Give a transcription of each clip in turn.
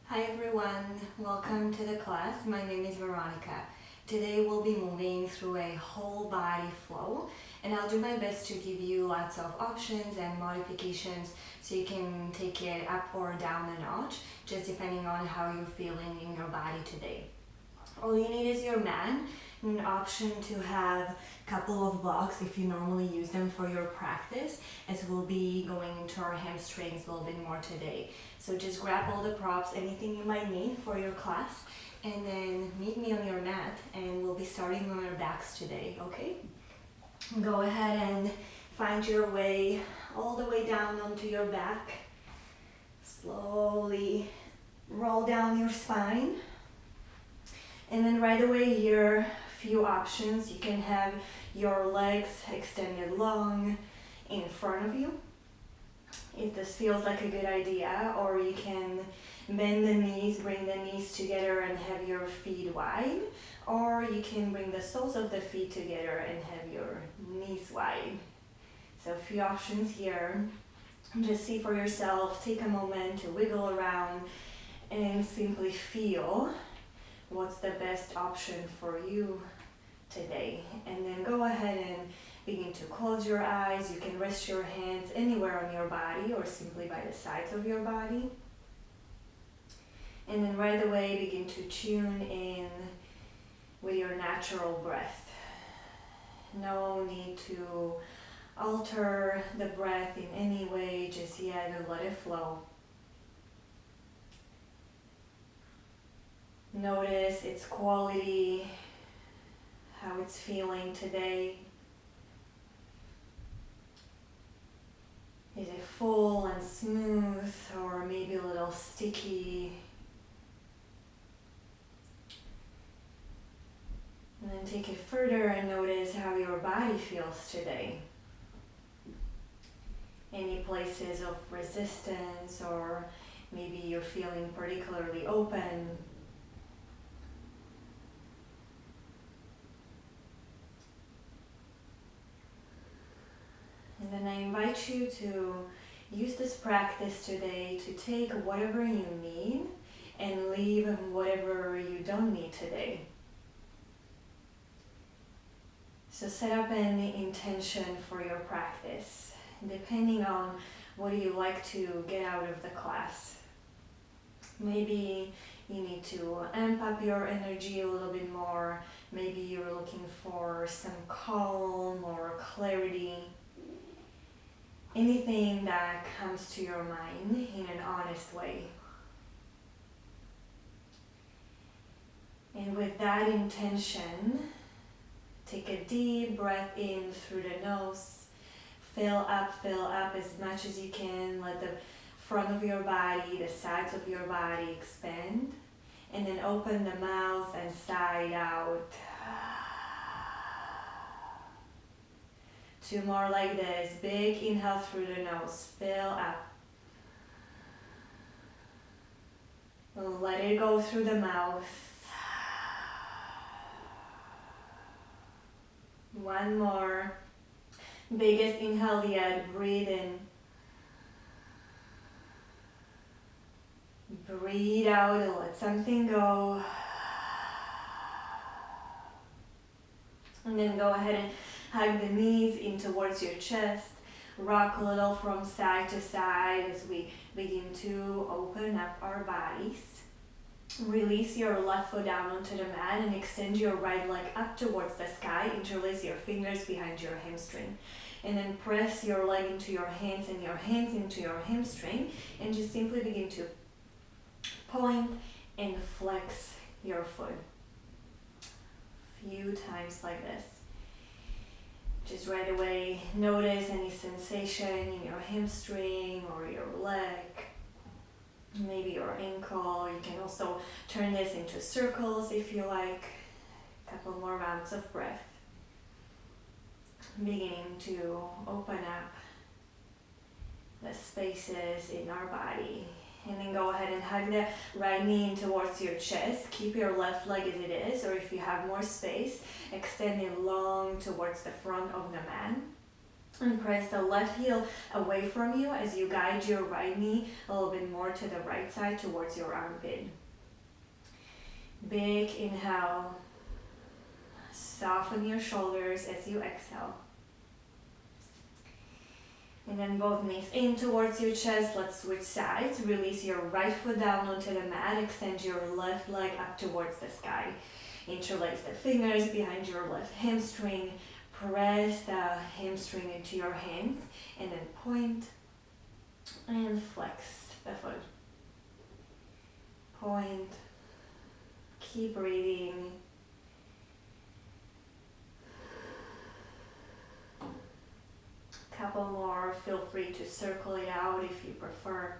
Hi everyone, welcome to the class. My name is Veronika. Today we'll be moving through a whole body flow and I'll do my best to give you lots of options and modifications so you can take it up or down a notch just depending on how you're feeling in your body today. All you need is your mat, an option to have a couple of blocks if you normally use them for your practice, as we'll be going into our hamstrings a little bit more today. So just grab all the props, anything you might need for your class, and then meet me on your mat and we'll be starting on our backs today, okay? Go ahead and find your way all the way down onto your back. Slowly roll down your spine. And then right away here, a few options. You can have your legs extended long in front of you, if this feels like a good idea, or you can bend the knees, bring the knees together and have your feet wide, or you can bring the soles of the feet together and have your knees wide. So a few options here. Just see for yourself, take a moment to wiggle around and simply feel what's the best option for you today. And then go ahead and begin to close your eyes. You can rest your hands anywhere on your body or simply by the sides of your body. And then right away begin to tune in with your natural breath. No need to alter the breath in any way just yet, and let it flow. Notice its quality, how it's feeling today. Is it full and smooth, or maybe a little sticky? And then take it further and notice how your body feels today. Any places of resistance, or maybe you're feeling particularly open. And then I invite you to use this practice today to take whatever you need and leave whatever you don't need today. So set up an intention for your practice, depending on what you like to get out of the class. Maybe you need to amp up your energy a little bit more. Maybe you're looking for some calm or clarity. Anything that comes to your mind in an honest way. And with that intention, take a deep breath in through the nose. Fill up as much as you can. Let the front of your body, the sides of your body expand. And then open the mouth and sigh out. Two more like this. Big inhale through the nose. Fill up. Let it go through the mouth. One more. Biggest inhale yet. Breathe in. Breathe out and let something go. And then go ahead and hug the knees in towards your chest. Rock a little from side to side as we begin to open up our bodies. Release your left foot down onto the mat and extend your right leg up towards the sky. Interlace your fingers behind your hamstring. And then press your leg into your hands and your hands into your hamstring. And just simply begin to point and flex your foot. Few times like this. Just right away notice any sensation in your hamstring or your leg, maybe your ankle. You can also turn this into circles if you like. A couple more rounds of breath. Beginning to open up the spaces in our body. And then go ahead and hug the right knee in towards your chest. Keep your left leg as it is, or if you have more space, extend it long towards the front of the mat. And press the left heel away from you as you guide your right knee a little bit more to the right side towards your armpit. Big inhale. Soften your shoulders as you exhale. And then both knees in towards your chest. Let's switch sides. Release your right foot down onto the mat. Extend your left leg up towards the sky. Interlace the fingers behind your left hamstring. Press the hamstring into your hands. And then point and flex the foot. Point. Keep breathing. Couple more. Feel free to circle it out if you prefer.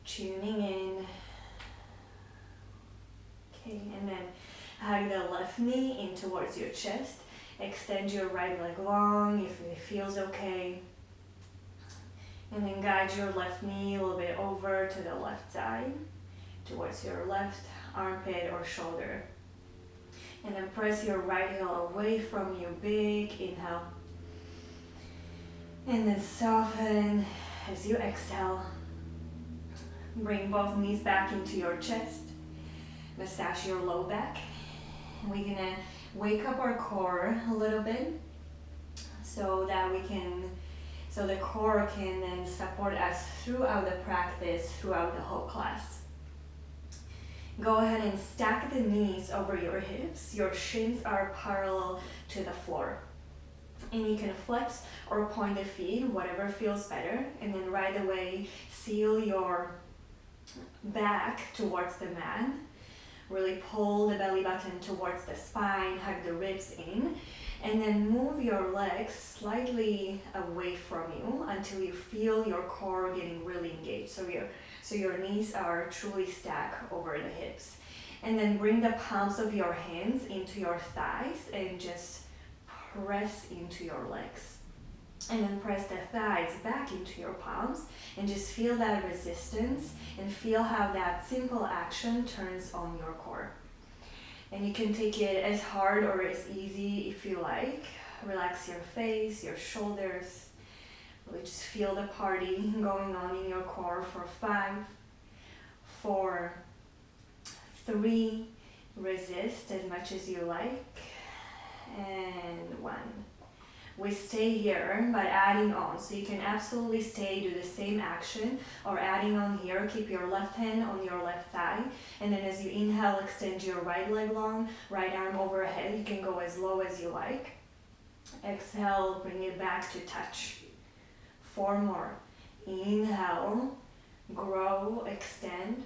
Tuning in. Okay, and then hug the left knee in towards your chest. Extend your right leg long if it feels okay. And then guide your left knee a little bit over to the left side, towards your left armpit or shoulder. And then press your right heel away from you. Big inhale. And then soften as you exhale. Bring both knees back into your chest. Massage your low back. And we're gonna wake up our core a little bit so that the core can then support us throughout the practice, throughout the whole class. Go ahead and stack the knees over your hips. Your shins are parallel to the floor. And you can flex or point the feet, whatever feels better. And then right away, seal your back towards the mat. Really pull the belly button towards the spine, hug the ribs in. And then move your legs slightly away from you until you feel your core getting really engaged. So your knees are truly stacked over the hips. And then bring the palms of your hands into your thighs and just press into your legs. And then press the thighs back into your palms and just feel that resistance and feel how that simple action turns on your core. And you can take it as hard or as easy if you like. Relax your face, your shoulders. Really just feel the party going on in your core for 5, 4, 3. Resist as much as you like. And 1. We stay here by adding on. So you can absolutely stay, do the same action, or adding on here, keep your left hand on your left thigh. And then as you inhale, extend your right leg long, right arm overhead. You can go as low as you like. Exhale, bring it back to touch. 4 more. Inhale, grow, extend.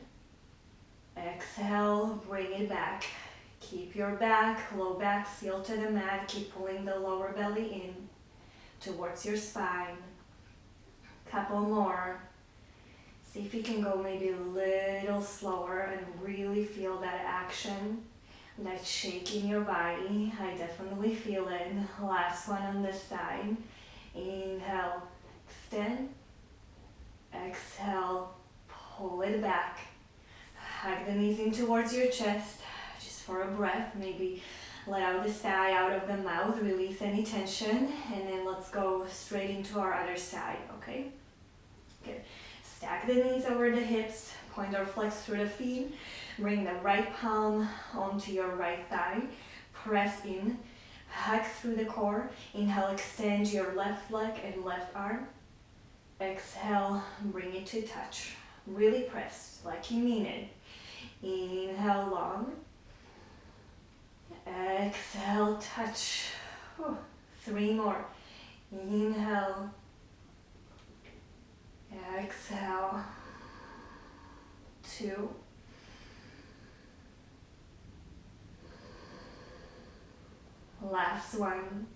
Exhale, bring it back. Keep your back, low back, seal to the mat. Keep pulling the lower belly in towards your spine. Couple more. See if you can go maybe a little slower and really feel that action, that shake in your body. I definitely feel it. Last one on this side. Inhale, extend. Exhale, pull it back. Hug the knees in towards your chest. For a breath, maybe let out the sigh out of the mouth, release any tension, and then let's go straight into our other side, okay? Good. Stack the knees over the hips, point or flex through the feet, bring the right palm onto your right thigh, press in, hug through the core, inhale, extend your left leg and left arm, exhale, bring it to touch, really press like you mean it. Inhale long. Exhale, touch. 3 more. Inhale. Exhale. 2. Last one.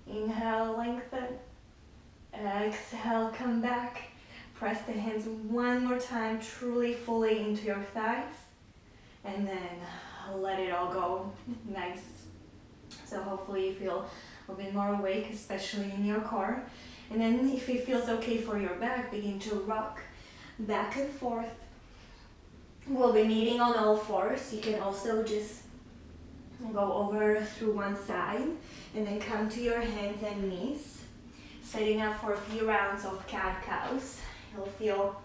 Inhale, lengthen. Exhale, come back. Press the hands one more time, truly, fully into your thighs. And then let it all go. Nice. So hopefully you feel a bit more awake, especially in your core. And then if it feels okay for your back, begin to rock back and forth. We'll be meeting on all fours. You can also just Go over through one side and then come to your hands and knees, setting up for a few rounds of cat-cows. You'll feel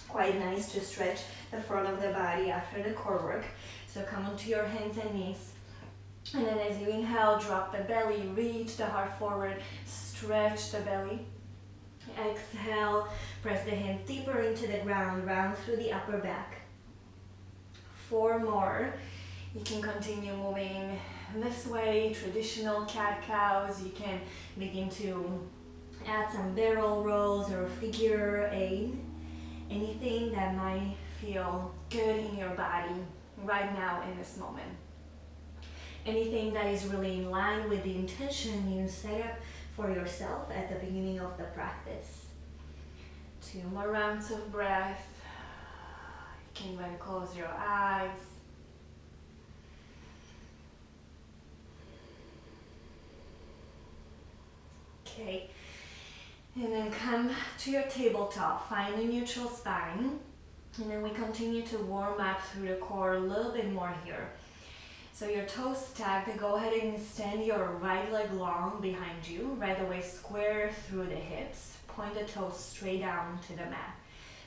quite nice to stretch the front of the body after the core work. So come onto your hands and knees. And then as you inhale, drop the belly, reach the heart forward, stretch the belly. Exhale, press the hands deeper into the ground, round through the upper back. 4 more. You can continue moving this way, traditional cat-cows. You can begin to add some barrel rolls or figure 8. Anything that might feel good in your body right now in this moment. Anything that is really in line with the intention you set up for yourself at the beginning of the practice. 2 more rounds of breath. You can even close your eyes. Okay, and then come to your tabletop, find a neutral spine, and then we continue to warm up through the core a little bit more here. So your toes stacked, go ahead and extend your right leg long behind you, right away square through the hips, point the toes straight down to the mat.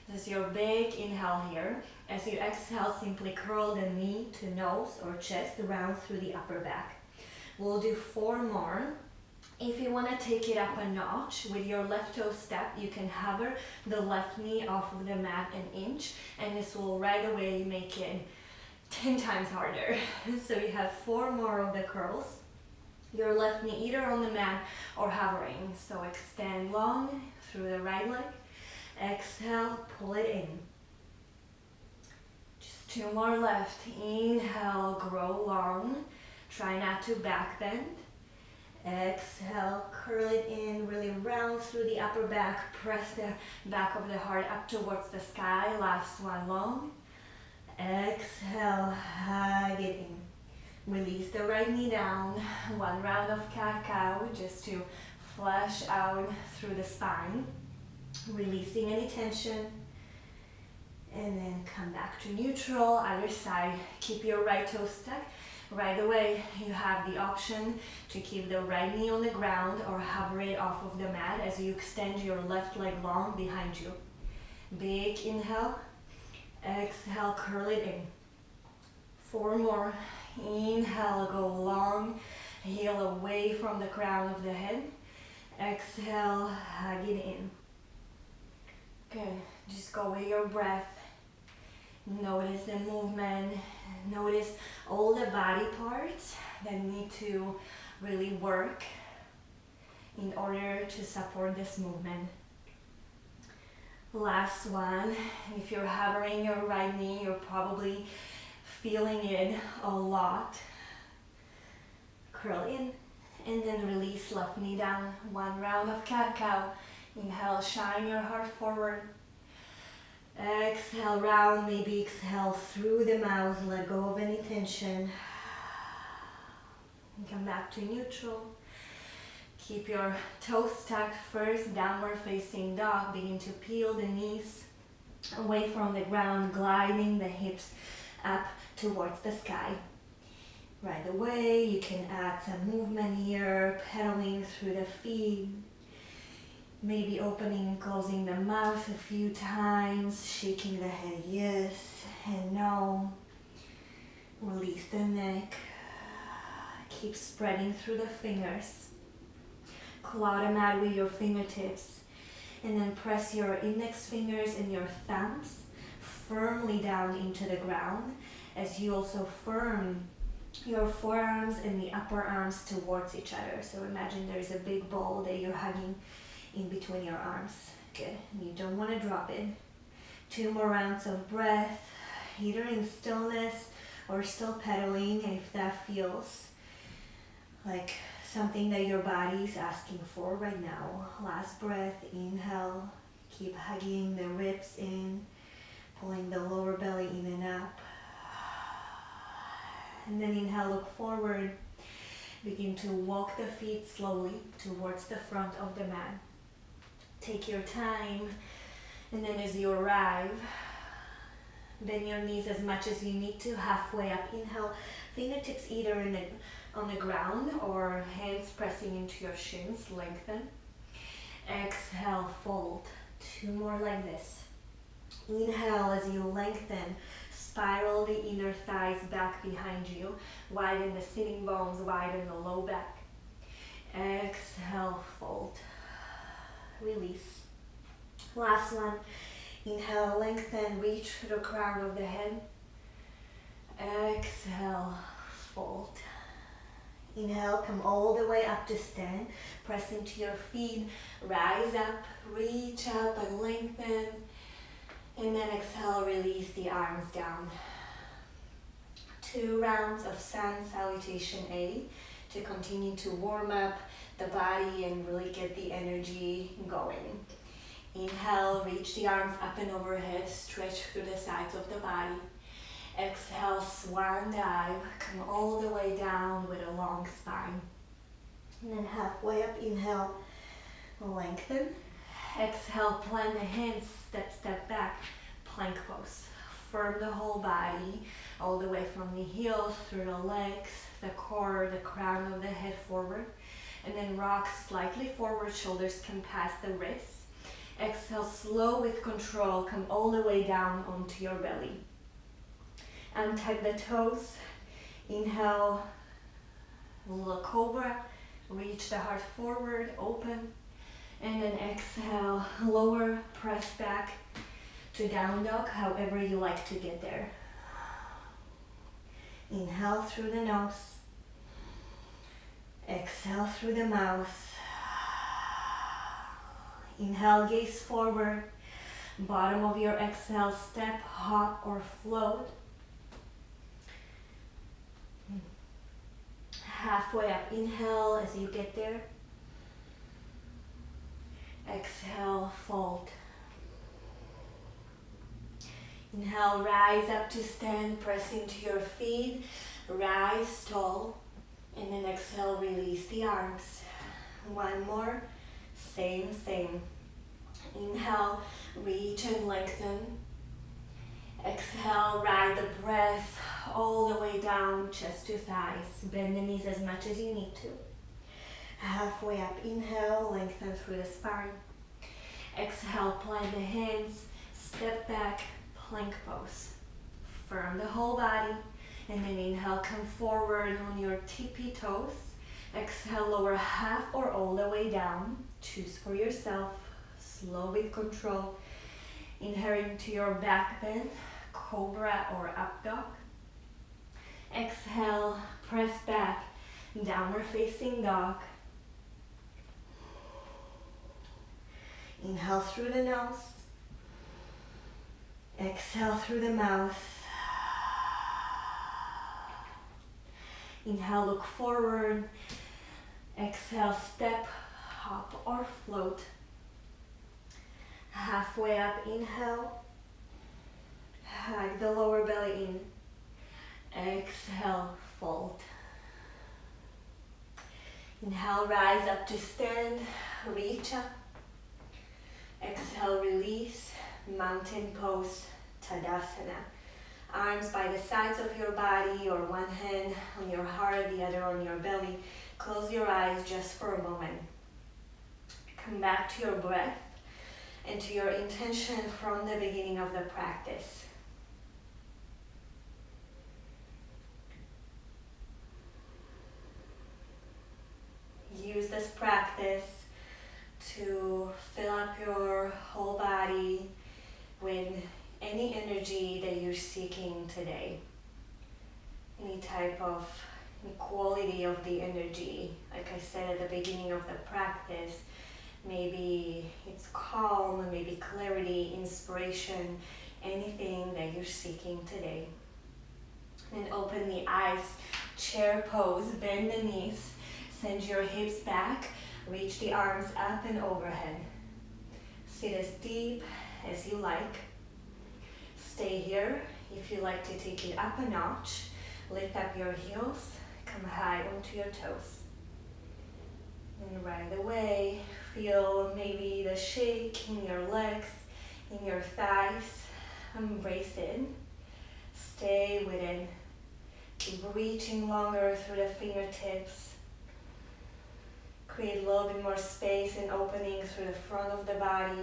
This is your big inhale here. As you exhale, simply curl the knee to nose or chest round through the upper back. We'll do 4 more. If you want to take it up a notch, with your left toe step, you can hover the left knee off of the mat an inch, and this will right away make it 10 times harder. So you have 4 more of the curls. Your left knee either on the mat or hovering. So extend long through the right leg. Exhale, pull it in. Just 2 more left. Inhale, grow long. Try not to back bend. Exhale, curl it in, really round through the upper back. Press the back of the heart up towards the sky. Last one long. Exhale, hug it in. Release the right knee down. 1 round of cat-cow just to flush out through the spine. Releasing any tension. And then come back to neutral, other side. Keep your right toe stuck. Right away, you have the option to keep the right knee on the ground or hover it off of the mat as you extend your left leg long behind you. Big inhale. Exhale, curl it in. 4 more. Inhale, go long. Heel away from the crown of the head. Exhale, hug it in. Good. Just go with your breath. Notice the movement. Notice all the body parts that need to really work in order to support this movement. Last one. If you're hovering your right knee, you're probably feeling it a lot. Curl in and then release left knee down. 1 round of cat-cow. Inhale, shine your heart forward. Exhale, round, maybe exhale through the mouth, let go of any tension. And come back to neutral. Keep your toes tucked first, downward facing dog. Begin to peel the knees away from the ground, gliding the hips up towards the sky. Right away, you can add some movement here, pedaling through the feet. Maybe opening and closing the mouth a few times, shaking the head yes and no. Release the neck. Keep spreading through the fingers. Claw the mat with your fingertips. And then press your index fingers and your thumbs firmly down into the ground as you also firm your forearms and the upper arms towards each other. So imagine there's a big ball that you're hugging in between your arms. Good. You don't want to drop it. 2 more rounds of breath, either in stillness or still pedaling if that feels like something that your body is asking for right now. Last breath, inhale. Keep hugging the ribs in, pulling the lower belly in and up. And then inhale, look forward. Begin to walk the feet slowly towards the front of the mat. Take your time, and then as you arrive, Bend your knees as much as you need to, halfway up. Inhale, fingertips either on the ground or hands pressing into your shins, lengthen. Exhale, fold. 2 more like this. Inhale as you lengthen, spiral the inner thighs back behind you, widen the sitting bones, widen the low back. Exhale, fold. Release. Last one. Inhale, lengthen, reach to the crown of the head. Exhale, fold. Inhale, come all the way up to stand. Press into your feet, rise up, reach up and lengthen. And then exhale, release the arms down. 2 rounds of sun salutation A to continue to warm up the body and really get the energy going. Inhale, reach the arms up and overhead, stretch through the sides of the body. Exhale, swan dive, come all the way down with a long spine. And then halfway up, inhale, lengthen. Exhale, plant the hands, step back, plank pose. Firm the whole body, all the way from the heels, through the legs, the core, the crown of the head forward. And then rock slightly forward, shoulders come past the wrists. Exhale, slow with control, come all the way down onto your belly. Untuck the toes. Inhale, little cobra, reach the heart forward, open. And then exhale, lower, press back to down dog, however you like to get there. Inhale through the nose. Exhale through the mouth. Inhale, gaze forward. Bottom of your exhale, step, hop, or float. Halfway up, inhale as you get there. Exhale, fold. Inhale, rise up to stand, press into your feet, rise tall, and then exhale, release the arms. 1 more, same. Inhale, reach and lengthen. Exhale, ride the breath all the way down, chest to thighs. Bend the knees as much as you need to. Halfway up, inhale, lengthen through the spine. Exhale, plant the hands, step back, plank pose. Firm the whole body, and then inhale, come forward on your tippy toes. Exhale, lower half or all the way down. Choose for yourself, slow with control. Inhale into your back bend, cobra or up dog. Exhale, press back, downward facing dog. Inhale through the nose. Exhale through the mouth. Inhale, look forward. Exhale, step, hop or float. Halfway up, inhale. Hug the lower belly in. Exhale, fold. Inhale, rise up to stand, reach up. Exhale, release, mountain pose, Tadasana. Arms by the sides of your body, or one hand on your heart, the other on your belly. Close your eyes just for a moment. Come back to your breath and to your intention from the beginning of the practice. Use this practice to fill up your whole body with any energy that you're seeking today. Any type of quality of the energy. Like I said at the beginning of the practice, maybe it's calm, maybe clarity, inspiration, anything that you're seeking today. And open the eyes, chair pose, bend the knees, send your hips back, reach the arms up and overhead. Sit as deep as you like. Stay here. If you like to take it up a notch, lift up your heels, come high onto your toes. And right away, feel maybe the shake in your legs, in your thighs. Embrace it. Stay with it. Keep reaching longer through the fingertips. Create a little bit more space and opening through the front of the body.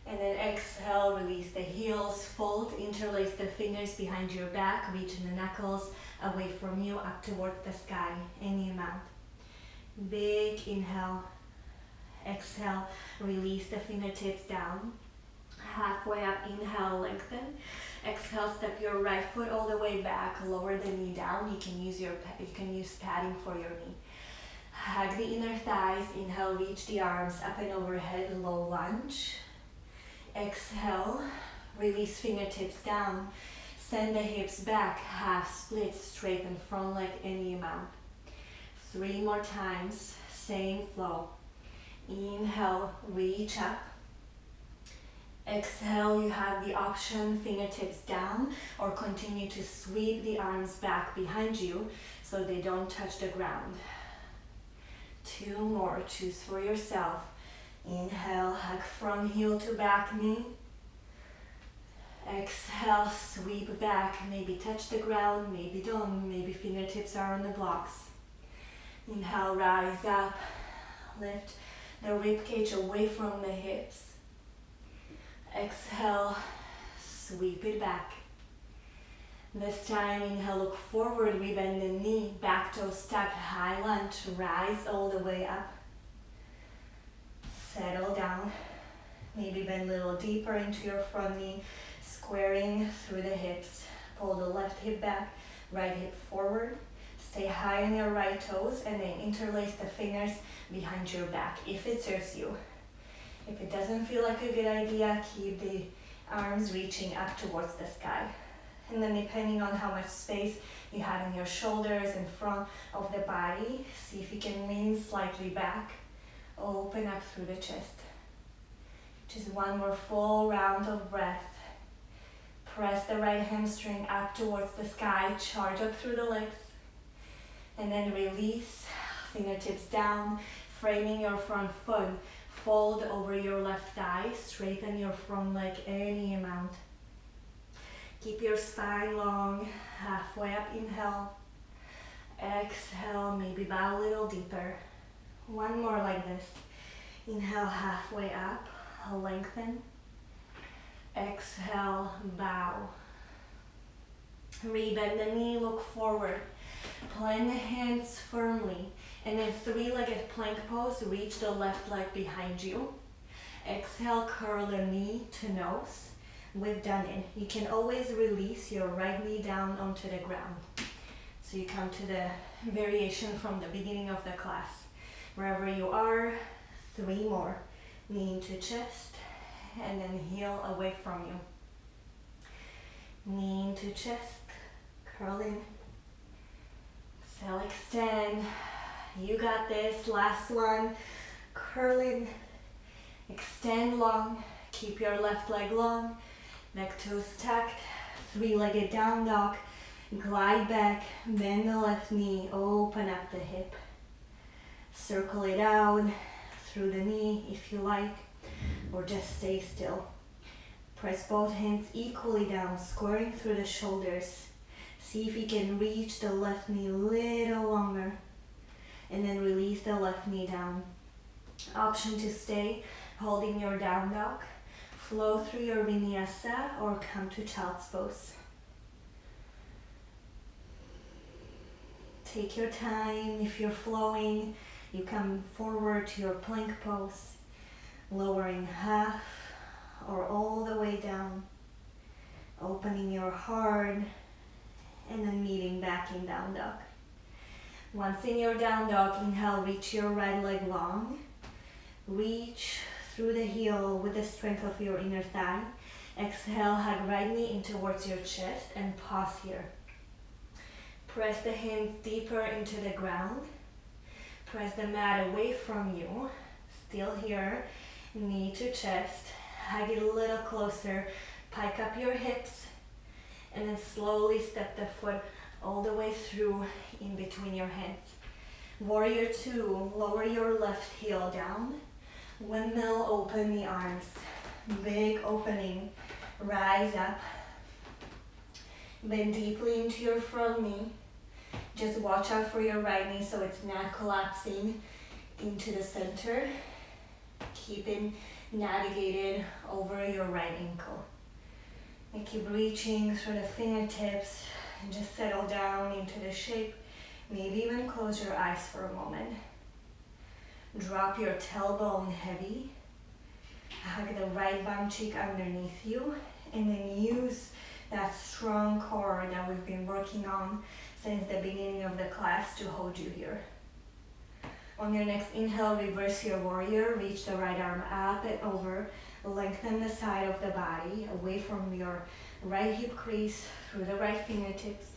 And then exhale, release the heels, fold, interlace the fingers behind your back, reaching the knuckles away from you, up towards the sky, any amount. Big inhale. Exhale, release the fingertips down. Halfway up, inhale, lengthen. Exhale, step your right foot all the way back, lower the knee down. You can use padding for your knee. Hug the inner thighs. Inhale, reach the arms up and overhead, low lunge. Exhale, release fingertips down. Send the hips back, half split, straighten front leg any amount. 3 more times, same flow. Inhale, reach up. Exhale, you have the option, fingertips down, or continue to sweep the arms back behind you so they don't touch the ground. 2 more, choose for yourself. Inhale, hug front heel to back knee. Exhale, sweep back, maybe touch the ground, maybe don't, maybe fingertips are on the blocks. Inhale, rise up, lift the ribcage away from the hips. Exhale, sweep it back. This time, inhale, look forward, we bend the knee, back toe stacked, high lunge, rise all the way up. Settle down, maybe bend a little deeper into your front knee, squaring through the hips. Pull the left hip back, right hip forward. Stay high on your right toes and then interlace the fingers behind your back if it serves you. If it doesn't feel like a good idea, keep the arms reaching up towards the sky. And then depending on how much space you have in your shoulders and front of the body, see if you can lean slightly back. Open up through the chest. Just 1 more full round of breath. Press the right hamstring up towards the sky, charge up through the legs. And then release, fingertips down, framing your front foot. Fold over your left thigh, straighten your front leg any amount. Keep your spine long, halfway up, inhale. Exhale, maybe bow a little deeper. 1 more like this. Inhale, halfway up, lengthen. Exhale, bow. Rebend the knee, look forward. Plant the hands firmly. And then 3-legged plank pose, reach the left leg behind you. Exhale, curl the knee to nose. We've done it. You can always release your right knee down onto the ground. So you come to the variation from the beginning of the class. Wherever you are, 3 more. Knee into chest, and then heel away from you. Knee into chest, curl in. Exhale, extend. You got this. Last one. Curl in. Extend long. Keep your left leg long. Back toes tucked. 3-legged down dog. Glide back. Bend the left knee. Open up the hip. Circle it out through the knee if you like. Or just stay still. Press both hands equally down. Squaring through the shoulders. See if you can reach the left knee a little longer. And then release the left knee down. Option to stay holding your down dog. Flow through your vinyasa or come to child's pose. Take your time. If you're flowing, you come forward to your plank pose. Lowering half or all the way down. Opening your heart and then meeting back in down dog. Once in your down dog, inhale, reach your right leg long. Reach through the heel with the strength of your inner thigh. Exhale, hug right knee in towards your chest and pause here. Press the hands deeper into the ground. Press the mat away from you. Still here, knee to chest. Hug it a little closer. Pike up your hips. And then slowly step the foot all the way through in between your hands. Warrior 2, lower your left heel down. Windmill, open the arms. Big opening. Rise up. Bend deeply into your front knee. Just watch out for your right knee so it's not collapsing into the center. Keeping navigated over your right ankle. And keep reaching through the fingertips and just settle down into the shape. Maybe even close your eyes for a moment. Drop your tailbone heavy. Hug the right bum cheek underneath you. And then use that strong core that we've been working on since the beginning of the class to hold you here. On your next inhale, reverse your warrior. Reach the right arm up and over. Lengthen the side of the body away from your right hip crease through the right fingertips.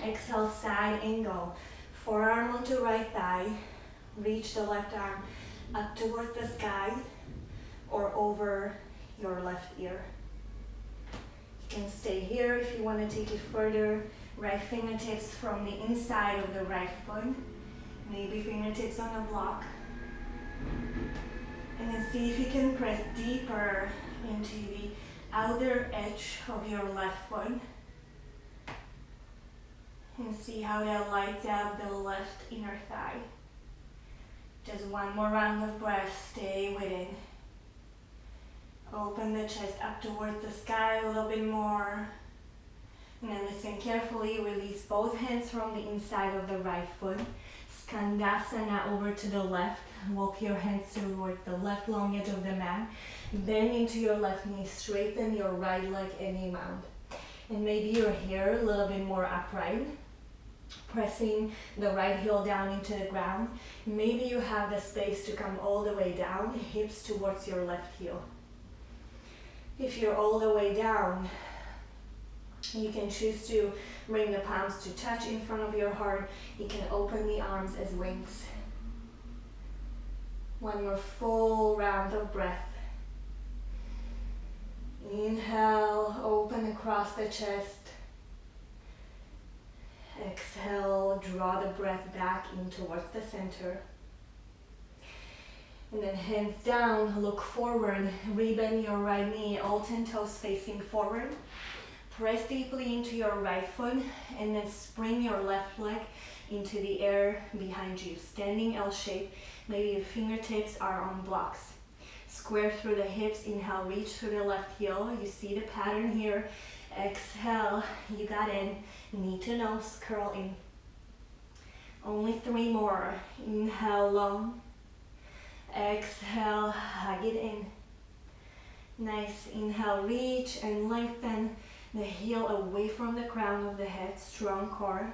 Exhale, side angle. Forearm onto right thigh. Reach the left arm up towards the sky or over your left ear. You can stay here if you want to take it further. Right fingertips from the inside of the right foot. Maybe fingertips on the block. And then see if you can press deeper into the outer edge of your left foot. And see how that lights up the left inner thigh. Just one more round of breath, stay with it. Open the chest up towards the sky a little bit more. And then listen carefully, release both hands from the inside of the right foot. Tadasana over to the left. Walk your hands towards the left long edge of the mat. Bend into your left knee. Straighten your right leg any amount. And maybe you're here a little bit more upright. Pressing the right heel down into the ground. Maybe you have the space to come all the way down. Hips towards your left heel. If you're all the way down, you can choose to bring the palms to touch in front of your heart. You can open the arms as wings. One more full round of breath. Inhale, open across the chest. Exhale, draw the breath back in towards the center. And then hands down, look forward, rebend your right knee, all 10 toes facing forward. Press deeply into your right foot and then spring your left leg into the air behind you. Standing L shape, maybe your fingertips are on blocks. Square through the hips, inhale, reach through the left heel. You see the pattern here. Exhale, you got it. Knee to nose, curl in. Only 3 more. Inhale, long. Exhale, hug it in. Nice, inhale, reach and lengthen the heel away from the crown of the head, strong core.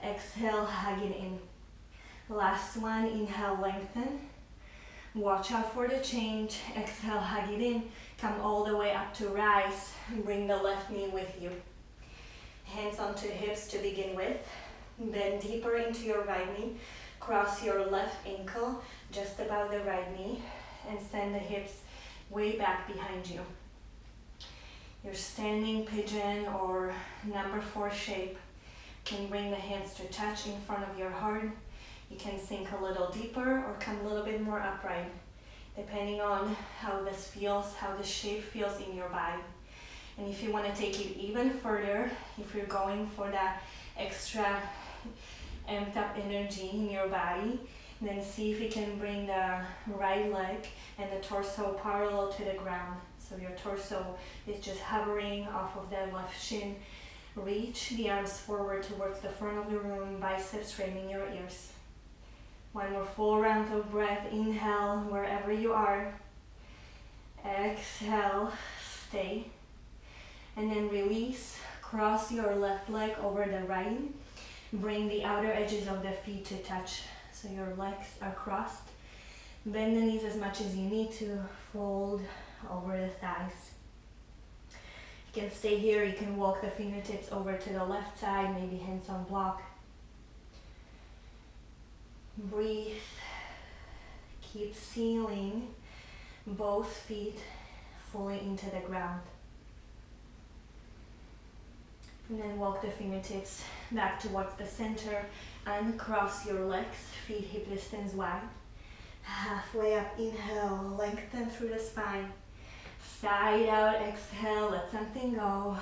Exhale, hug it in. Last one, inhale, lengthen. Watch out for the change. Exhale, hug it in. Come all the way up to rise. Bring the left knee with you. Hands onto hips to begin with. Bend deeper into your right knee. Cross your left ankle just above the right knee and send the hips way back behind you. Your standing pigeon or number 4 shape. You can bring the hands to touch in front of your heart. You can sink a little deeper or come a little bit more upright, depending on how this feels, how the shape feels in your body. And if you want to take it even further, if you're going for that extra amped up energy in your body, then see if you can bring the right leg and the torso parallel to the ground. So your torso is just hovering off of the left shin. Reach the arms forward towards the front of the room, biceps framing your ears. One more full round of breath. Inhale wherever you are. Exhale, stay. And then release. Cross your left leg over the right. Bring the outer edges of the feet to touch so your legs are crossed. Bend the knees as much as you need to. Fold over the thighs. You can stay here. You can walk the fingertips over to the left side, maybe hands on block. Breathe. Keep sealing both feet fully into the ground. And then walk the fingertips back towards the center. Uncross your legs, feet hip distance wide. Halfway up, inhale, lengthen through the spine. Side out, exhale, let something go.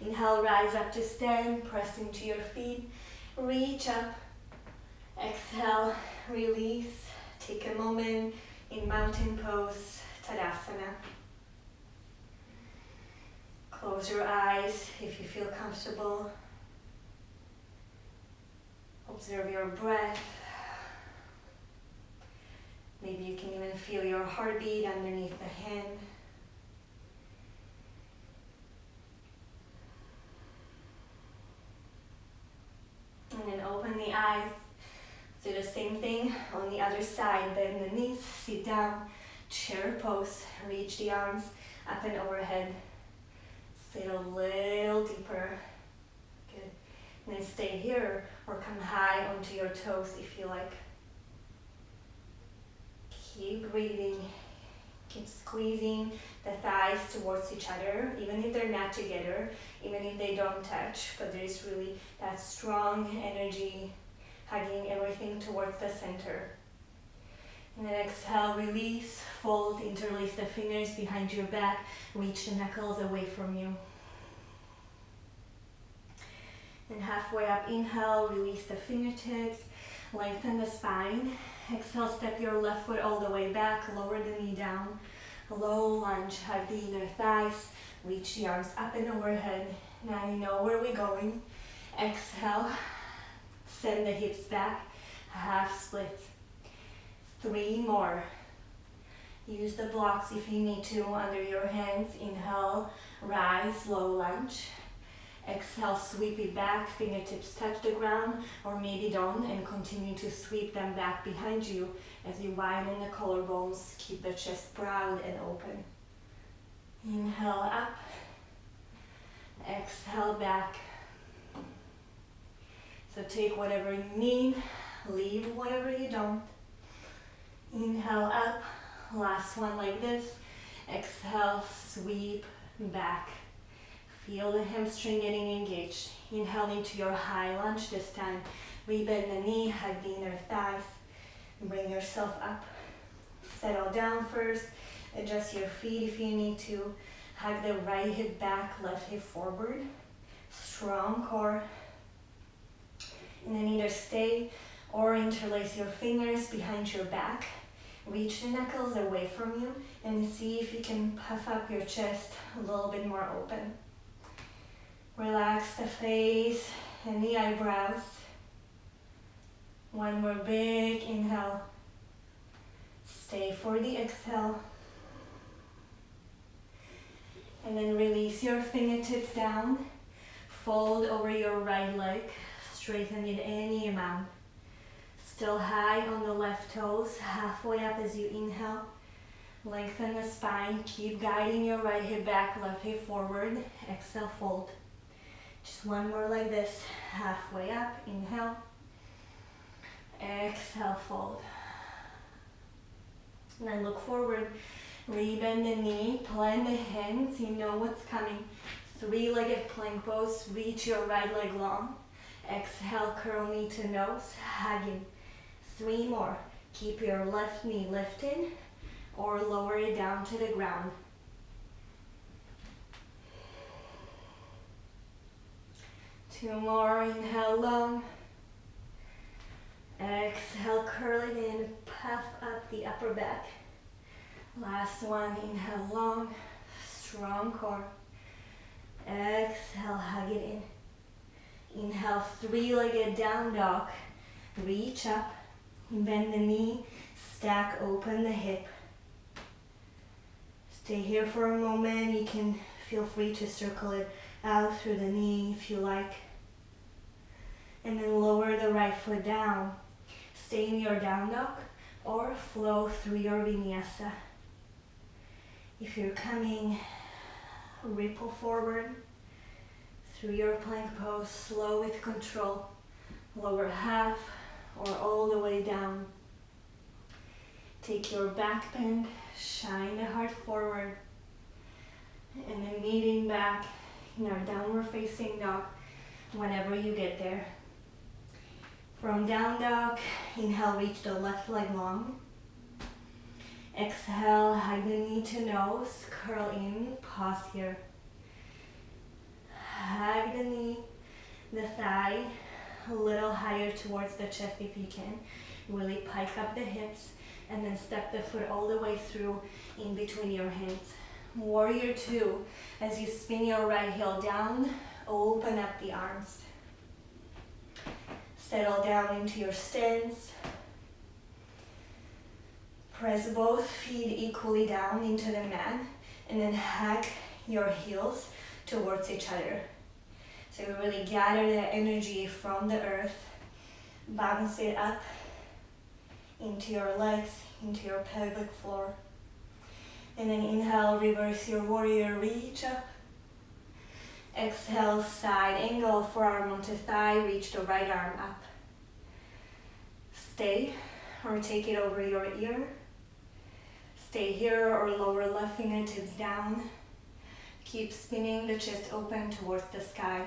Inhale, rise up to stand, press into your feet, reach up. Exhale, release. Take a moment in mountain pose, Tadasana. Close your eyes if you feel comfortable. Observe your breath. Maybe you can even feel your heartbeat underneath the hand. And then open the eyes. Do the same thing on the other side. Bend the knees, sit down, chair pose. Reach the arms up and overhead. Sit a little deeper. Good. And then stay here or come high onto your toes if you like. Keep breathing. Keep squeezing the thighs towards each other, even if they're not together, even if they don't touch, but there is really that strong energy hugging everything towards the center. And then exhale, release, fold, interlace the fingers behind your back, reach the knuckles away from you. And halfway up, inhale, release the fingertips, lengthen the spine. Exhale, step your left foot all the way back, lower the knee down. Low lunge, hug the inner thighs, reach the arms up and overhead. Now you know where we're going. Exhale, send the hips back, half splits. 3 more. Use the blocks if you need to under your hands. Inhale, rise, low lunge. Exhale, sweep it back, fingertips touch the ground, or maybe don't, and continue to sweep them back behind you as you widen the collarbones. Keep the chest proud and open. Inhale up, exhale back. So take whatever you need, leave whatever you don't. Inhale up, last one like this. Exhale, sweep back. Feel the hamstring getting engaged. Inhale into your high lunge this time. Rebend the knee, hug the inner thighs. Bring yourself up. Settle down first. Adjust your feet if you need to. Hug the right hip back, left hip forward. Strong core. And then either stay or interlace your fingers behind your back. Reach the knuckles away from you and see if you can puff up your chest a little bit more open. Relax the face and the eyebrows. One more big inhale. Stay for the exhale. And then release your fingertips down. Fold over your right leg. Straighten it any amount. Still high on the left toes. Halfway up as you inhale. Lengthen the spine. Keep guiding your right hip back, left hip forward. Exhale, fold. Just one more like this. Halfway up. Inhale. Exhale, fold. And then look forward. Rebend the knee. Plant the hands. You know what's coming. 3-legged plank pose. Reach your right leg long. Exhale, curl knee to nose. Hugging. 3 more. Keep your left knee lifted or lower it down to the ground. Two more. Inhale long. Exhale, curl it in. Puff up the upper back. Last one. Inhale long. Strong core. Exhale, hug it in. Inhale, 3-legged down dog. Reach up. Bend the knee. Stack open the hip. Stay here for a moment. You can feel free to circle it out through the knee if you like. And then lower the right foot down. Stay in your down dog or flow through your vinyasa. If you're coming, ripple forward through your plank pose, slow with control. Lower half or all the way down. Take your back bend, shine the heart forward, and then meeting back in our downward facing dog whenever you get there. From down dog, inhale, reach the left leg long. Exhale, hug the knee to nose, curl in, pause here. hug the knee, the thigh, a little higher towards the chest if you can. Really pike up the hips and then step the foot all the way through in between your hands. Warrior two, as you spin your right heel down, open up the arms. Settle down into your stance. Press both feet equally down into the mat and then hug your heels towards each other. So you really gather the energy from the earth, bounce it up into your legs, into your pelvic floor. And then inhale, reverse your warrior, reach up. Exhale, side angle, forearm onto thigh, reach the right arm up. Stay or take it over your ear. Stay here or lower left fingertips down. Keep spinning the chest open towards the sky.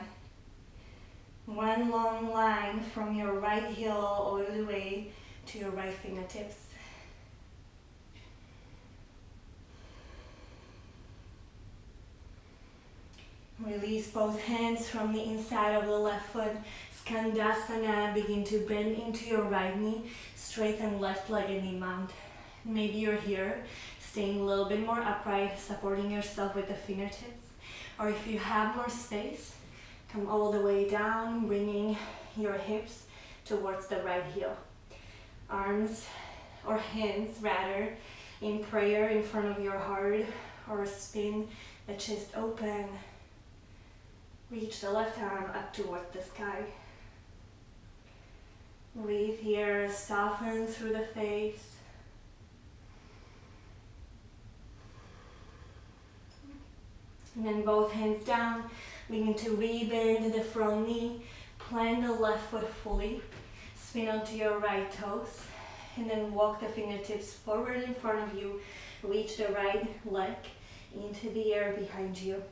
One long line from your right heel all the way to your right fingertips. Release both hands from the inside of the left foot. Skandasana, begin to bend into your right knee. Straighten left leg in the mount. Maybe you're here, staying a little bit more upright, supporting yourself with the fingertips. Or if you have more space, come all the way down, bringing your hips towards the right heel. Arms, or hands rather, in prayer in front of your heart, or spin the chest open. Reach the left arm up towards the sky. Breathe here, soften through the face. And then both hands down, begin to rebend the front knee, plant the left foot fully, spin onto your right toes, and then walk the fingertips forward in front of you, reach the right leg into the air behind you.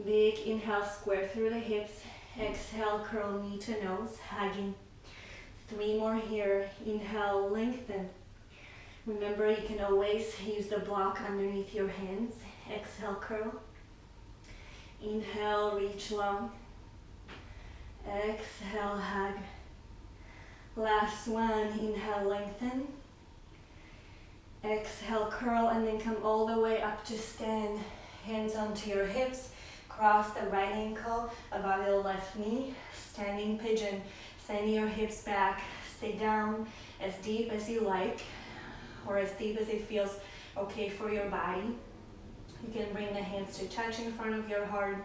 Big inhale, square through the hips, exhale, curl knee to nose, hugging. 3 more here, inhale, lengthen. Remember, you can always use the block underneath your hands. Exhale, curl. Inhale, reach long. Exhale, hug. Last one, inhale, lengthen. Exhale, curl, and then come all the way up to stand. Hands onto your hips. Cross the right ankle above the left knee. Standing pigeon. Send your hips back. Stay down as deep as you like, or as deep as it feels okay for your body. You can bring the hands to touch in front of your heart.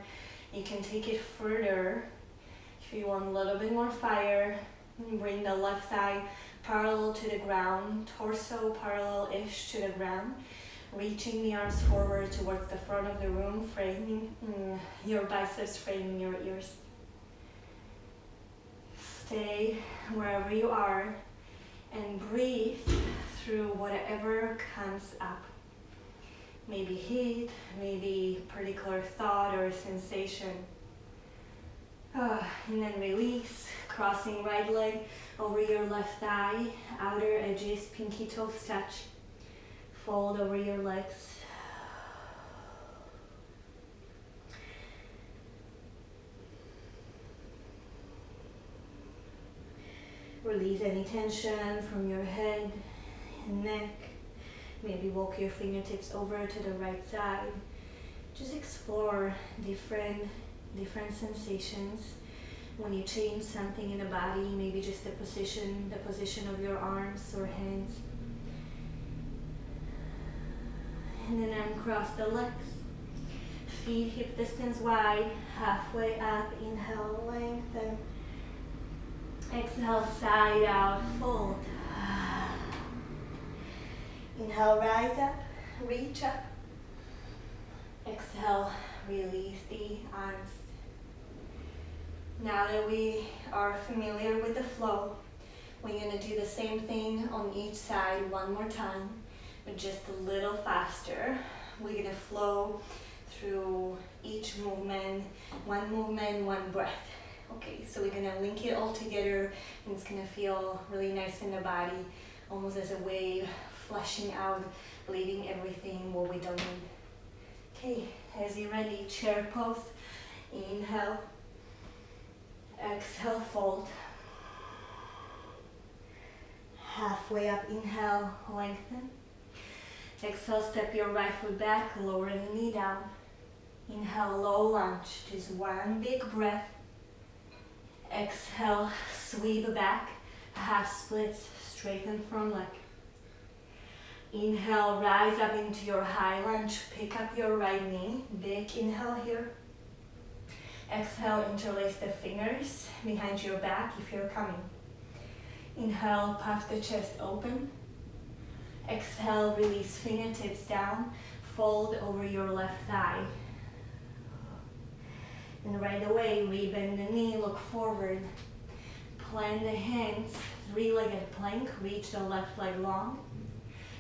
You can take it further if you want a little bit more fire. Bring the left thigh parallel to the ground, torso parallel-ish to the ground. Reaching the arms forward towards the front of the room, framing your biceps, framing your ears. Stay wherever you are and breathe through whatever comes up. Maybe heat, maybe particular thought or sensation. And then release, crossing right leg over your left thigh, outer edges, pinky toes touch. Fold over your legs. Release any tension from your head and neck. Maybe walk your fingertips over to the right side. Just explore different sensations. When you change something in the body, maybe just the position of your arms or hands. And then uncross the legs. Feet hip distance wide, halfway up. Inhale, lengthen. Exhale, side out, fold. Inhale, rise up, reach up. Exhale, release the arms. Now that we are familiar with the flow, we're going to do the same thing on each side one more time, but just a little faster. We're going to flow through each movement, one breath. Okay, so we're going to link it all together, and it's going to feel really nice in the body, almost as a wave, flushing out, leaving everything what we don't need. Okay, as you're ready, chair pose. Inhale. Exhale, fold. Halfway up, inhale, lengthen. Exhale, step your right foot back, lower the knee down. Inhale, low lunge, just one big breath. Exhale, sweep back, half splits, straighten front leg. Inhale, rise up into your high lunge, pick up your right knee, big inhale here. Exhale, interlace the fingers behind your back if you're coming. Inhale, puff the chest open. Exhale, release fingertips down, fold over your left thigh. And right away, rebend the knee, look forward. Plant the hands, three-legged plank, reach the left leg long.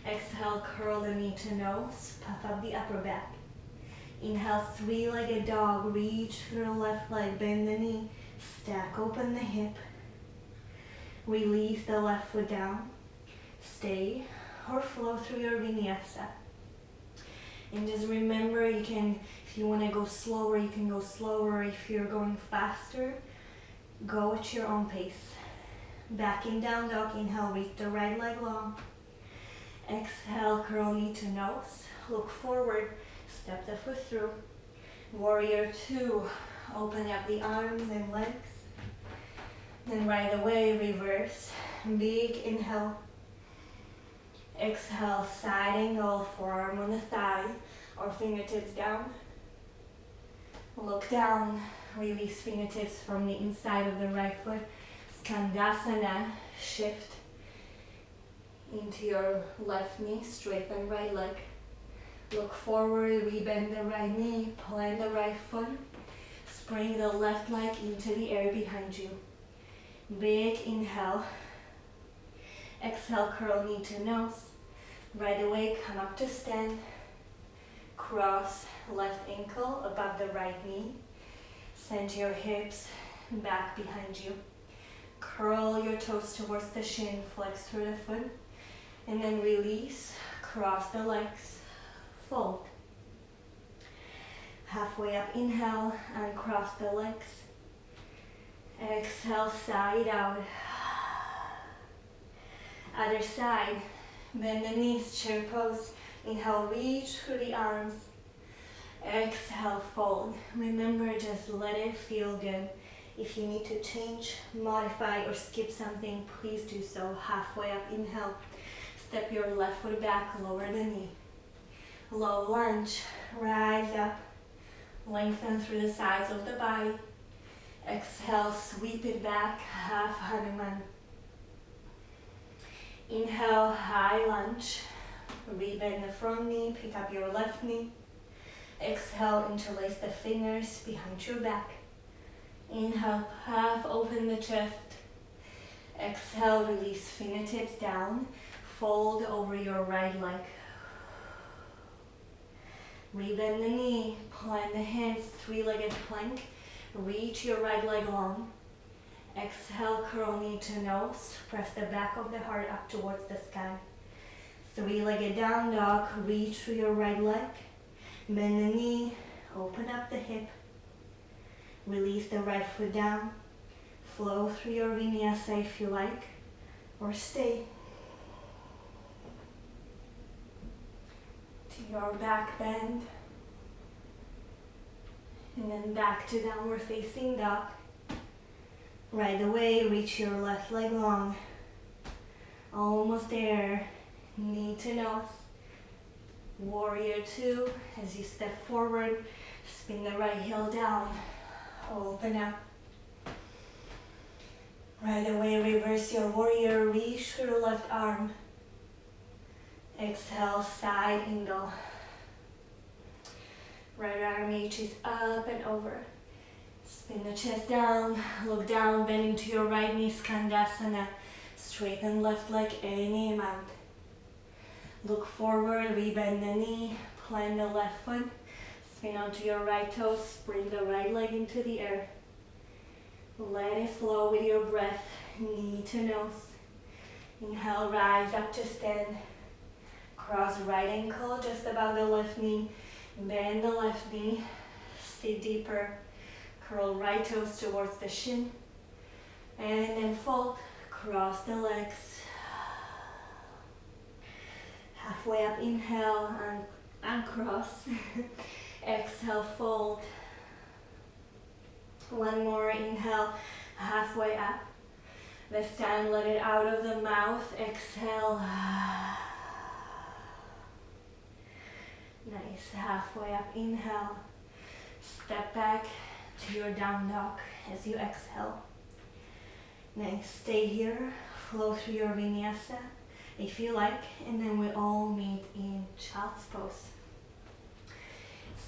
Exhale, curl the knee to nose, puff up the upper back. Inhale, three-legged dog, reach through the left leg, bend the knee, stack open the hip. Release the left foot down. Stay or flow through your vinyasa. And just remember, you can, if you want to go slower, you can go slower. If you're going faster, go at your own pace. Backing down dog, inhale, reach the right leg long. Exhale, curl knee to nose, look forward, step the foot through. Warrior two, open up the arms and legs. Then right away, reverse, big inhale. Exhale, side angle, forearm on the thigh or fingertips down. Look down, release fingertips from the inside of the right foot. Tadasana, shift into your left knee, straighten right leg. Look forward, rebend the right knee, plant the right foot. Spring the left leg into the air behind you. Big inhale. Exhale, curl knee to nose. Right away, come up to stand. Cross left ankle above the right knee. Send your hips back behind you. Curl your toes towards the shin, flex through the foot. And then release, cross the legs, fold. Halfway up, inhale, uncross the legs. Exhale, side out. Other side, bend the knees, chair pose. Inhale, reach through the arms. Exhale, fold. Remember, just let it feel good. If you need to change, modify, or skip something, please do so. Halfway up, inhale. Step your left foot back, lower the knee. Low lunge, rise up. Lengthen through the sides of the body. Exhale, sweep it back, half Hanuman. Inhale, high lunge. Rebend the front knee, pick up your left knee. Exhale, interlace the fingers behind your back. Inhale, puff open the chest. Exhale, release fingertips down. Fold over your right leg. Rebend the knee, plant the hands, three-legged plank. Reach your right leg long. Exhale, curl knee to nose. Press the back of the heart up towards the sky. Three-legged down dog. Reach through your right leg. Bend the knee. Open up the hip. Release the right foot down. Flow through your vinyasa if you like. Or stay. To your back bend. And then back to downward facing dog. Right away, reach your left leg long. Almost there. Knee to nose. Warrior two. As you step forward, spin the right heel down. Open up. Right away, reverse your warrior. Reach through the left arm. Exhale, side angle. Right arm reaches up and over. Spin the chest down, look down, bend into your right knee, Tadasana. Straighten left leg any amount. Look forward, rebend the knee, plant the left foot. Spin onto your right toes, bring the right leg into the air. Let it flow with your breath, knee to nose. Inhale, rise up to stand. Cross right ankle just above the left knee. Bend the left knee, sit deeper. Curl right toes towards the shin. And then fold, cross the legs. Halfway up, inhale and uncross. Exhale, fold. One more, inhale, halfway up. This time let it out of the mouth, exhale. Nice, halfway up, inhale. Step back to your down dog as you exhale. Nice, stay here, flow through your vinyasa if you like, and then we all meet in child's pose.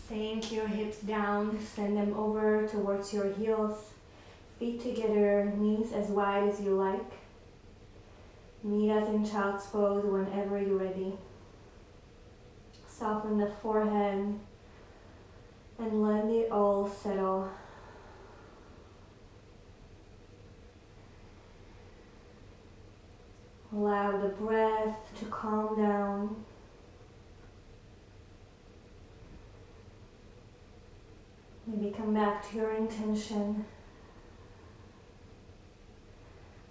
Sink your hips down, send them over towards your heels. Feet together, knees as wide as you like. Meet us in child's pose whenever you're ready. Soften the forehead and let it all settle. Allow the breath to calm down. Maybe come back to your intention.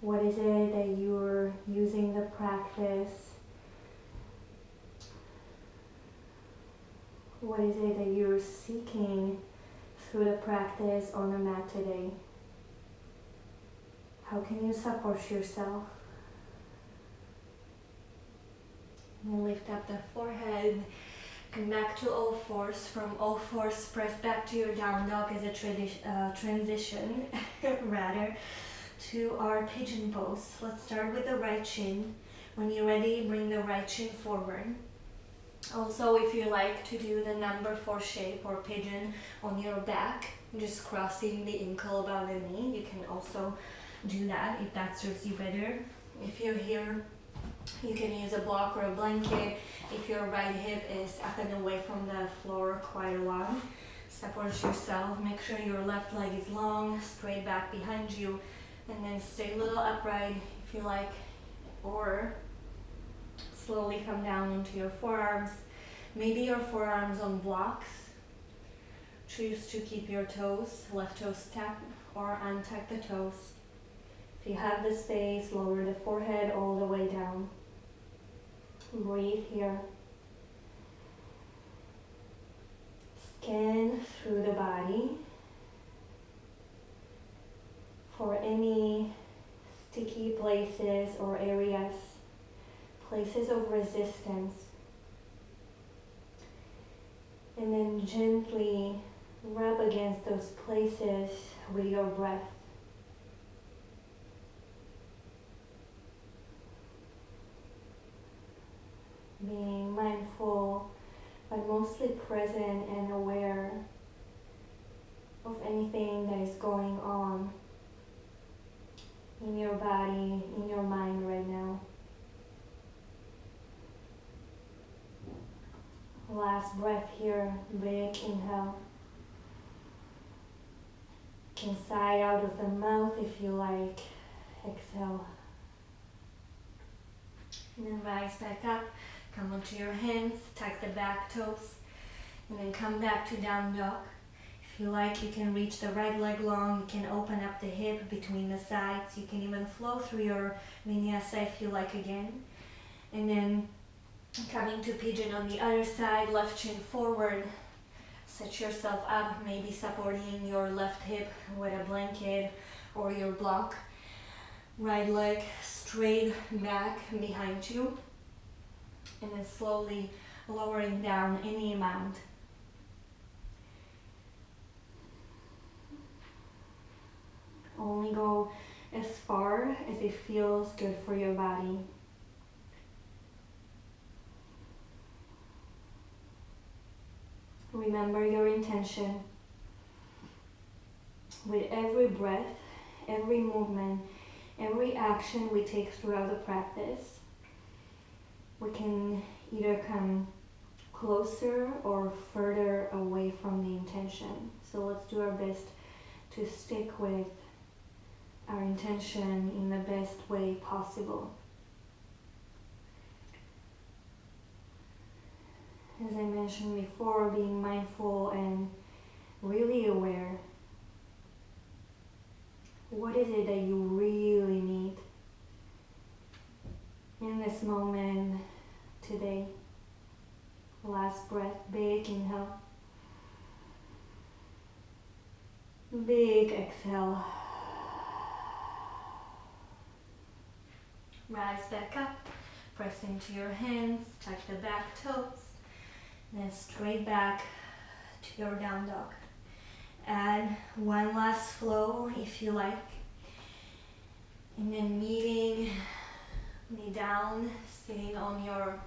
What is it that you're using the practice? What is it that you're seeking through the practice on the mat today? How can you support yourself? And lift up the forehead. Come back to all fours. From all fours, press back to your down dog as a transition, rather, to our pigeon pose. Let's start with the right shin. When you're ready, bring the right shin forward. Also, if you like to do the number 4 shape or pigeon on your back, just crossing the ankle above the knee, you can also do that if that serves you better. If you're here, you can use a block or a blanket. If your right hip is up and away from the floor quite a lot, support yourself. Make sure your left leg is long, straight back behind you, and then stay a little upright if you like, or slowly come down into your forearms. Maybe your forearms on blocks. Choose to keep your toes, left toes tucked, or untuck the toes. If you have the space, lower the forehead all the way down. Breathe here. Scan through the body for any sticky places or areas, places of resistance. And then gently rub against those places with your breath. Being mindful, but mostly present and aware of anything that is going on in your body, in your mind right now. Last breath here, big inhale. You can sigh out of the mouth if you like. Exhale. And then rise back up. Come onto your hands, tuck the back toes, and then come back to down dog. If you like, you can reach the right leg long, you can open up the hip between the sides, you can even flow through your vinyasa if you like again. And then coming to pigeon on the other side, left shin forward, set yourself up, maybe supporting your left hip with a blanket or your block. Right leg straight back behind you. And then slowly lowering down any amount. Only go as far as it feels good for your body. Remember your intention. With every breath, every movement, every action we take throughout the practice, we can either come closer or further away from the intention. So let's do our best to stick with our intention in the best way possible. As I mentioned before, being mindful and really aware What is it that you really need in this moment today? Last breath, big inhale. Big exhale. Rise back up, press into your hands, touch the back toes, then straight back to your down dog. Add one last flow if you like. And then meeting knee down, sitting on your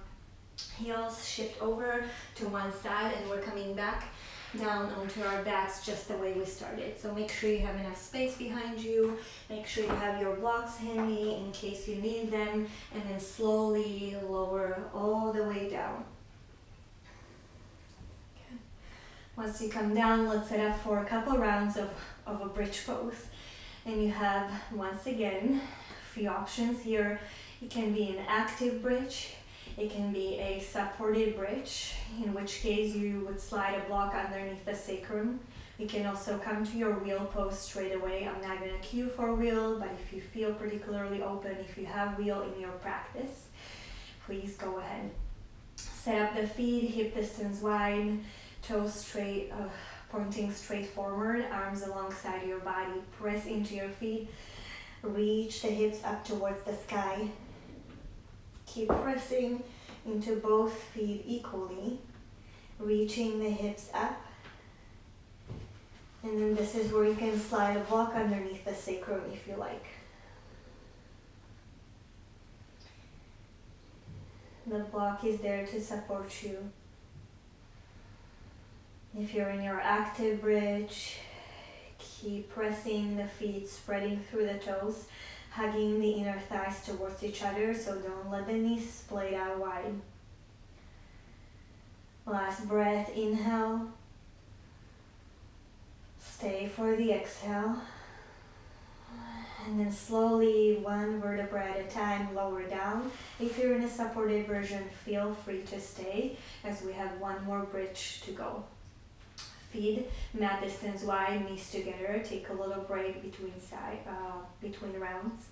heels, shift over to one side, and we're coming back down onto our backs just the way we started. So make sure you have enough space behind you, make sure you have your blocks handy in case you need them, and then slowly lower all the way down. Okay. Once you come down, let's set up for a couple rounds of a bridge pose. And you have, once again, a few options here. It can be an active bridge. It can be a supported bridge, in which case you would slide a block underneath the sacrum. You can also come to your wheel pose straight away. I'm not going to cue for wheel, but if you feel particularly open, if you have wheel in your practice, please go ahead. Set up the feet, hip distance wide, toes straight, pointing straight forward, arms alongside your body. Press into your feet, reach the hips up towards the sky. Keep pressing into both feet equally, reaching the hips up. And then this is where you can slide a block underneath the sacrum if you like. The block is there to support you. If you're in your active bridge, keep pressing the feet, spreading through the toes, hugging the inner thighs towards each other, so don't let the knees split out wide. Last breath, inhale. Stay for the exhale. And then slowly, one vertebra at a time, lower down. If you're in a supported version, feel free to stay, as we have one more bridge to go. Feet mat distance wide, knees together. Take a little break between rounds.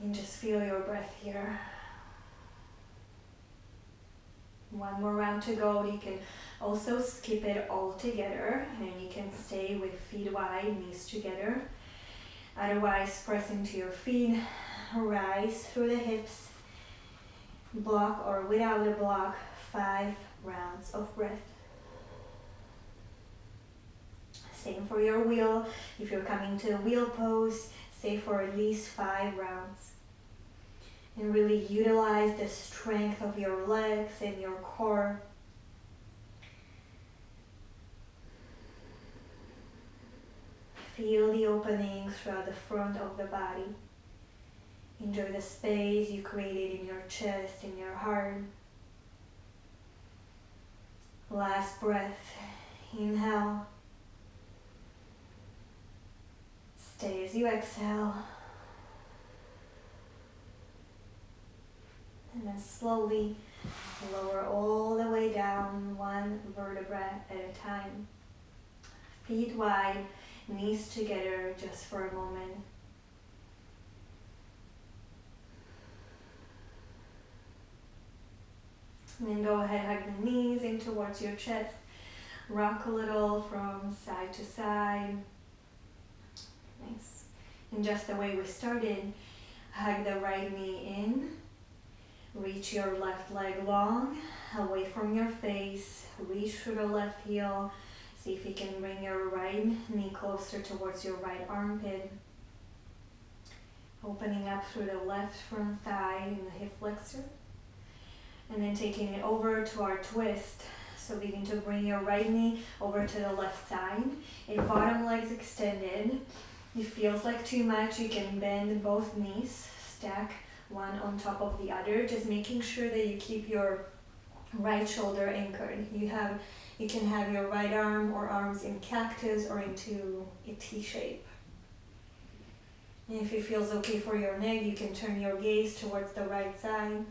And just feel your breath here. One more round to go. You can also skip it all together, and you can stay with feet wide, knees together. Otherwise, press into your feet, rise through the hips, block or without a block, 5 rounds of breath. Same for your wheel. If you're coming to a wheel pose, stay for at least 5 rounds. And really utilize the strength of your legs and your core. Feel the openings throughout the front of the body. Enjoy the space you created in your chest, in your heart. Last breath. Inhale. Stay as you exhale. And then slowly lower all the way down, one vertebra at a time. Feet wide, knees together just for a moment. And then go ahead, hug the knees in towards your chest. Rock a little from side to side. Nice. And just the way we started, hug the right knee in. Reach your left leg long, away from your face. Reach through the left heel. See if you can bring your right knee closer towards your right armpit. Opening up through the left front thigh and the hip flexor. And then taking it over to our twist. So begin to bring your right knee over to the left side. If bottom leg's extended, it feels like too much, you can bend both knees, stack one on top of the other, just making sure that you keep your right shoulder anchored. You can have your right arm or arms in cactus or into a T shape. And if it feels okay for your neck, you can turn your gaze towards the right side.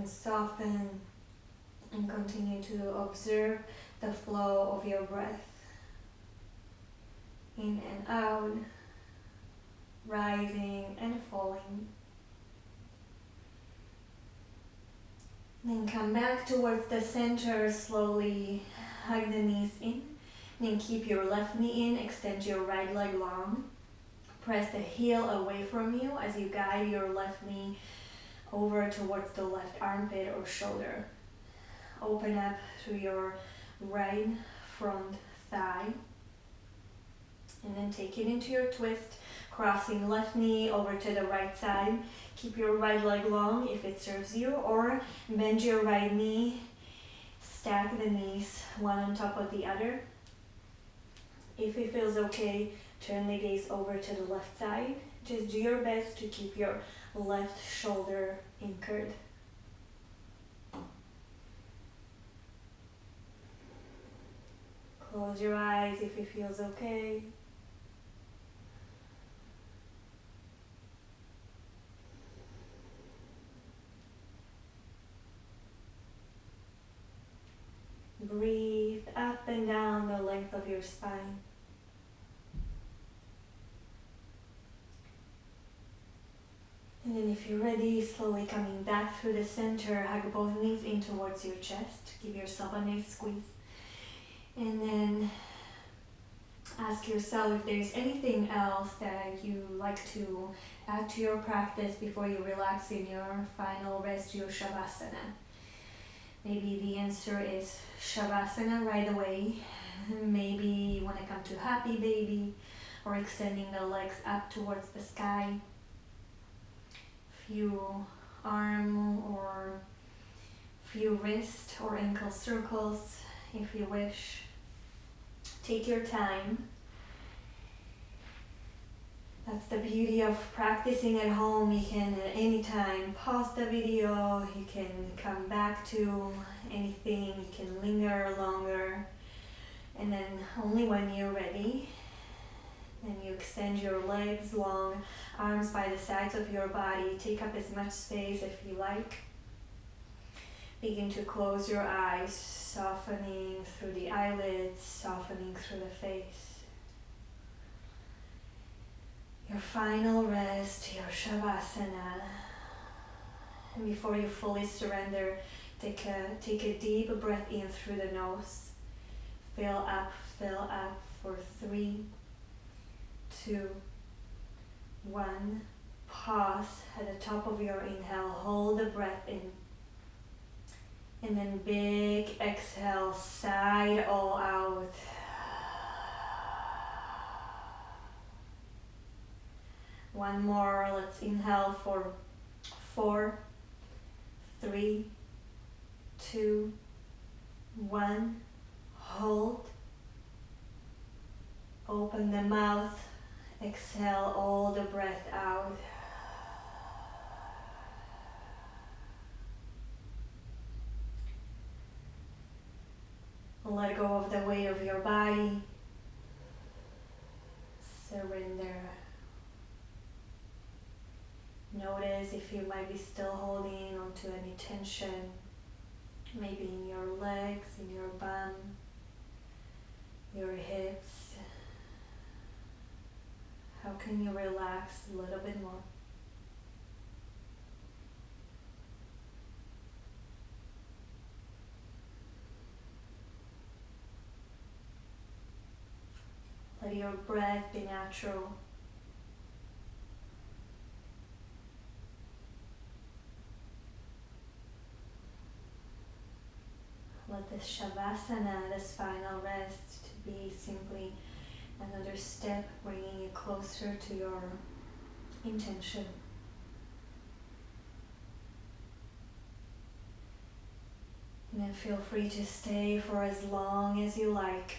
can soften and continue to observe the flow of your breath. In and out, rising and falling. Then come back towards the center, slowly hug the knees in. Then keep your left knee in, extend your right leg long. Press the heel away from you as you guide your left knee over towards the left armpit or shoulder. Open up through your right front thigh. And then take it into your twist, crossing left knee over to the right side. Keep your right leg long if it serves you, or bend your right knee, stack the knees one on top of the other. If it feels okay, turn the gaze over to the left side. Just do your best to keep your left shoulder anchored. Close your eyes if it feels okay. Breathe up and down the length of your spine. And then if you're ready, slowly coming back through the center, hug both knees in towards your chest. Give yourself a nice squeeze. And then ask yourself if there's anything else that you like to add to your practice before you relax in your final rest, your Shavasana. Maybe the answer is Shavasana right away. Maybe you want to come to Happy Baby or extending the legs up towards the sky. Few arm or few wrist or ankle circles if you wish. Take your time. That's the beauty of practicing at home. You can at any time pause the video, you can come back to anything, you can linger longer, and then only when you're ready, then you extend your legs long, arms by the sides of your body, take up as much space if you like. Begin to close your eyes, softening through the eyelids, softening through the face. Your final rest, your Shavasana. And before you fully surrender, take a deep breath in through the nose. Fill up for 3, 2, 1. Pause at the top of your inhale, hold the breath in. And then big exhale, sigh it all out. One more, let's inhale for 4, 3, 2, 1. Hold. Open the mouth. Exhale all the breath out. Let go of the weight of your body. Surrender. Notice if you might be still holding onto any tension, maybe in your legs, in your bum, your hips. How can you relax a little bit more? Let your breath be natural. Let this Shavasana, this final rest, to be simply another step bringing you closer to your intention. And then feel free to stay for as long as you like.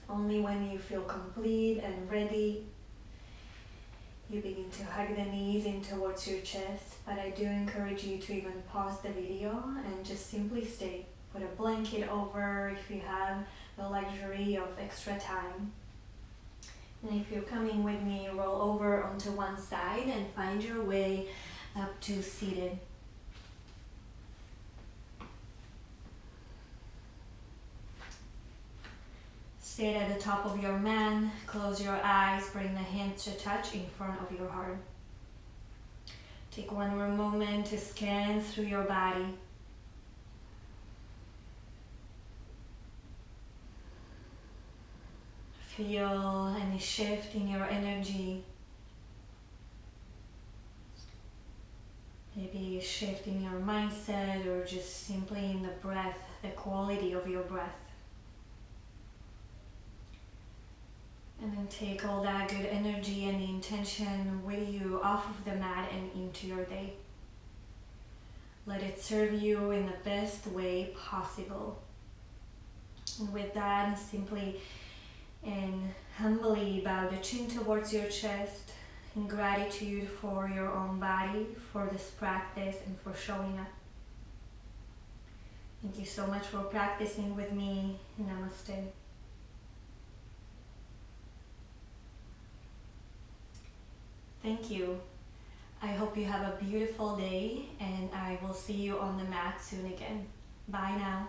Only when you feel complete and ready, you begin to hug the knees in towards your chest, but I do encourage you to even pause the video and just simply stay. Put a blanket over if you have the luxury of extra time. And if you're coming with me, roll over onto one side and find your way up to seated. Sit at the top of your mat, close your eyes, bring the hands to touch in front of your heart. Take one more moment to scan through your body. Feel any shift in your energy. Maybe a shift in your mindset or just simply in the breath, the quality of your breath. And then take all that good energy and the intention with you off of the mat and into your day. Let it serve you in the best way possible. And with that, simply and humbly bow the chin towards your chest in gratitude for your own body, for this practice, and for showing up. Thank you so much for practicing with me. Namaste. Thank you. I hope you have a beautiful day, and I will see you on the mat soon again. Bye now.